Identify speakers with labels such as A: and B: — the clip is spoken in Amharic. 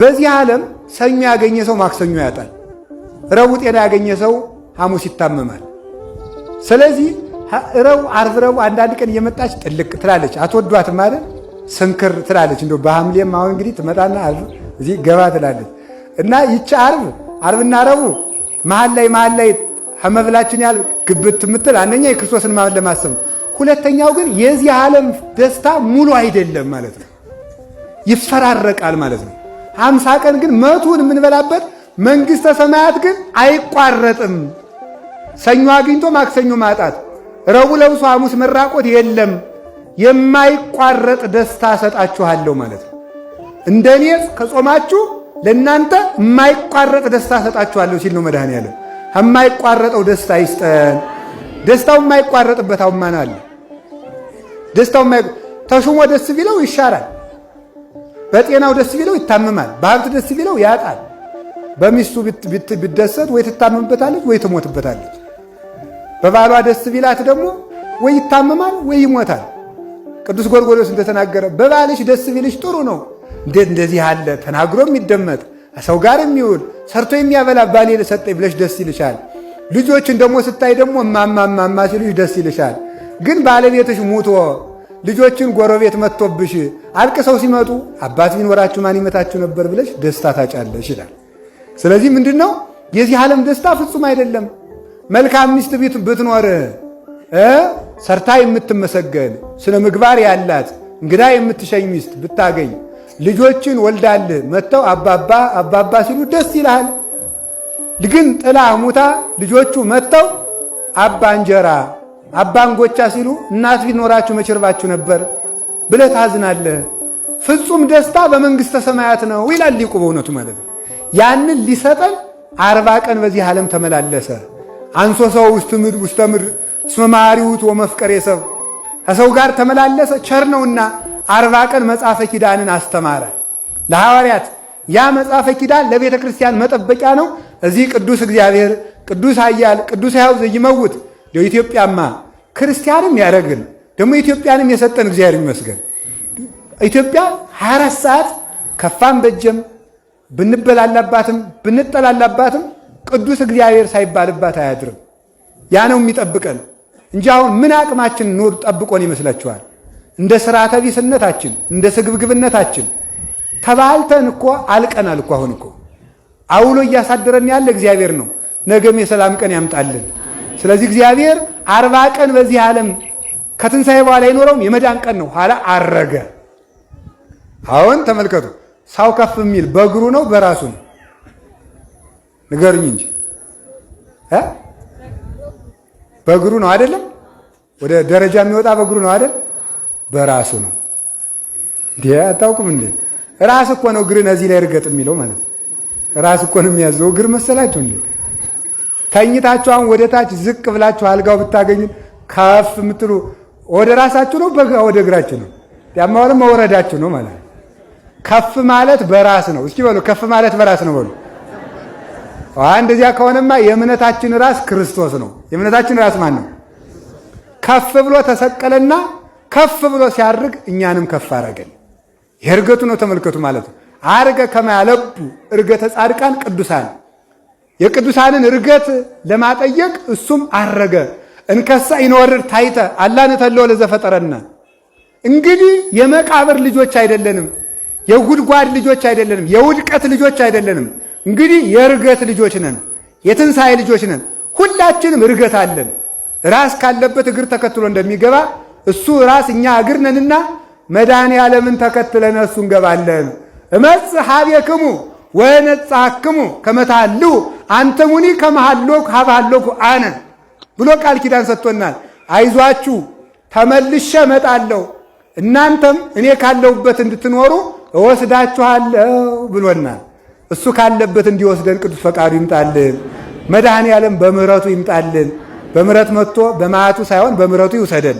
A: በዚህ ዓለም ሰኞ ያገኘ ሰው ማክሰኞ ያጣል። ረቡዕ ጤና ያገኘ ሰው ሐሙስ ይታመማል። ስለዚህ ረቡዕ፣ ዓርብ፣ ረቡዕ አንዳንድ ቀን እየመጣች ጥልቅ ትላለች። አትወዷትም ማለት ስንክር ትላለች። እንደው በሐምሌም አሁን እንግዲህ ትመጣና እዚህ ገባ ትላለች እና ይቺ ዓርብና ረቡዕ መሀል ላይ ከመብላችን ያህል ግብት የምትል አንደኛ የክርስቶስን ማመን ለማሰብ ነው። ሁለተኛው ግን የዚህ ዓለም ደስታ ሙሉ አይደለም ማለት ነው፣ ይፈራረቃል ማለት ነው። 50 ቀን ግን 100ን የምንበላበት መንግሥተ ሰማያት ግን አይቋረጥም። ሰኞ አግኝቶ ማክሰኞ ማጣት፣ ረቡዕ ለብሶ ሐሙስ መራቆት የለም። የማይቋረጥ ደስታ ሰጣችኋለሁ ማለት ነው። እንደኔ ከጾማችሁ ለእናንተ የማይቋረጥ ደስታ ሰጣችኋለሁ ሲል ነው መድኃኔዓለም። የማይቋረጠው ደስታ ይስጠን። ደስታው የማይቋረጥበት አሁን ማን አለ? ደስታው ተሹሞ ደስ ቢለው ይሻራል። በጤናው ደስ ቢለው ይታመማል። በሀብት ደስ ቢለው ያጣል። በሚስቱ ቢደሰት ወይ ትታመምበታለች ወይ ትሞትበታለች። በባሏ ደስ ቢላት ደግሞ ወይ ይታመማል ወይ ይሞታል። ቅዱስ ጎርጎርዮስ እንደተናገረ በባልሽ ደስ ቢልሽ ጥሩ ነው፣ እንደዚህ ያለ ተናግሮ የሚደመጥ ሰው ጋር የሚውል ሰርቶ የሚያበላ ባሌ ሰጠኝ ብለሽ ደስ ይልሻል። ልጆችን ደግሞ ስታይ ደግሞ ማማማማ ሲሉሽ ደስ ይልሻል። ግን ባለቤትሽ ሙቶ ልጆችን ጎረቤት መጥቶብሽ አልቅሰው ሲመጡ አባት ቢኖራችሁ ማን ይመታችሁ ነበር ብለሽ ደስታ ታጫለሽ ይላል። ስለዚህ ምንድነው የዚህ ዓለም ደስታ ፍጹም አይደለም። መልካም ሚስት ብትኖር ሰርታ የምትመሰገን ስነ ምግባር ያላት እንግዳ የምትሸኝ ሚስት ብታገኝ ልጆችን ወልዳልህ መጥተው አባባ ሲሉ ደስ ይልሃል። ግን ጥላ ሙታ ልጆቹ መጥተው አባ እንጀራ አባ እንጎቻ ሲሉ እናት ቢኖራችሁ መችርባችሁ ነበር ብለህ ታዝናለህ። ፍጹም ደስታ በመንግሥተ ሰማያት ነው ይላል ሊቁ። በእውነቱ ማለት ነው ያንን ሊሰጠን 40 ቀን በዚህ ዓለም ተመላለሰ። አንሶ ሰው ውስጥ ምድር እስመ መሐሪውት ወመፍቀሬ ሰብ ከሰው ጋር ተመላለሰ ቸር ነውና 40 ቀን መጽሐፈ ኪዳንን አስተማረ ለሐዋርያት። ያ መጽሐፈ ኪዳን ለቤተ ክርስቲያን መጠበቂያ ነው። እዚህ ቅዱስ እግዚአብሔር ቅዱስ ኃያል ቅዱስ ሕያው ዘይመውት ለኢትዮጵያማ ክርስቲያንም ያደረግን ደግሞ ኢትዮጵያንም የሰጠን እግዚአብሔር ይመስገን። ኢትዮጵያ 24 ሰዓት ከፋም በጀም ብንበላላባትም ብንጠላላባትም ቅዱስ እግዚአብሔር ሳይባልባት አያድርም። ያ ነው የሚጠብቀን እንጂ አሁን ምን አቅማችን ኑር ጠብቆን ይመስላችኋል? እንደ ስርዓተ ቢስነታችን እንደ ስግብግብነታችን ተባልተን እኮ አልቀናል እኮ። አሁን እኮ አውሎ እያሳደረን ያለ እግዚአብሔር ነው። ነገም የሰላም ቀን ያምጣልን። ስለዚህ እግዚአብሔር 40 ቀን በዚህ ዓለም ከትንሣኤ በኋላ አይኖረውም። የመዳን ቀን ነው። ኋላ አረገ። አሁን ተመልከቱ። ሰው ከፍ የሚል በእግሩ ነው በራሱ ነው? ንገሩኝ እንጂ በእግሩ ነው አይደለም? ወደ ደረጃ የሚወጣ በእግሩ ነው አይደል? በራሱ ነው። እንዴ አታውቁም እንዴ? ራስ እኮ ነው እግርን እዚህ ላይ እርገጥ የሚለው ማለት ነው። ራስ እኮ ነው የሚያዘው እግር መሰላችሁ እንዴ? ተኝታችሁ አሁን ወደ ታች ዝቅ ብላችሁ አልጋው ብታገኙ ከፍ የምትሉ ወደ ራሳችሁ ነው ወደ እግራችሁ ነው? ያማውለም መውረዳችሁ ነው ማለት ነው። ከፍ ማለት በራስ ነው። እስኪ በሉ ከፍ ማለት በራስ ነው በሉ። እንደዚያ ከሆነማ የእምነታችን ራስ ክርስቶስ ነው። የእምነታችን ራስ ማን ነው? ከፍ ብሎ ተሰቀለና ከፍ ብሎ ሲያርግ እኛንም ከፍ አረገን። የእርገቱ ነው ተመልከቱ ማለት ነው። አርገ ከማያለቡ እርገተ ጻድቃን ቅዱሳን የቅዱሳንን እርገት ለማጠየቅ እሱም አረገ። እንከሳ ይንወርድ ታይተ አላነ ተለው ለዘፈጠረና። እንግዲህ የመቃብር ልጆች አይደለንም፣ የጉድጓድ ልጆች አይደለንም፣ የውድቀት ልጆች አይደለንም። እንግዲህ የእርገት ልጆች ነን፣ የትንሣኤ ልጆች ነን። ሁላችንም እርገት አለን። ራስ ካለበት እግር ተከትሎ እንደሚገባ እሱ ራስ እኛ እግር ነንና መድኃኔዓለምን ተከትለን እሱ እንገባለን። እመጽእ ኀቤክሙ ወነጽሐክሙ ከመ ትሐልዉ አንትሙኒ ከመ ሀሎኩ ሀበ ሀሎኩ አነ ብሎ ቃል ኪዳን ሰጥቶናል። አይዟችሁ ተመልሼ እመጣለሁ እናንተም እኔ ካለሁበት እንድትኖሩ እወስዳችኋለሁ ብሎናል። እሱ ካለበት እንዲወስደን ቅዱስ ፈቃዱ ይምጣልን። መድኃኔዓለም በምሕረቱ ይምጣልን። በምሕረት መጥቶ በመዓቱ ሳይሆን በምሕረቱ ይውሰደን።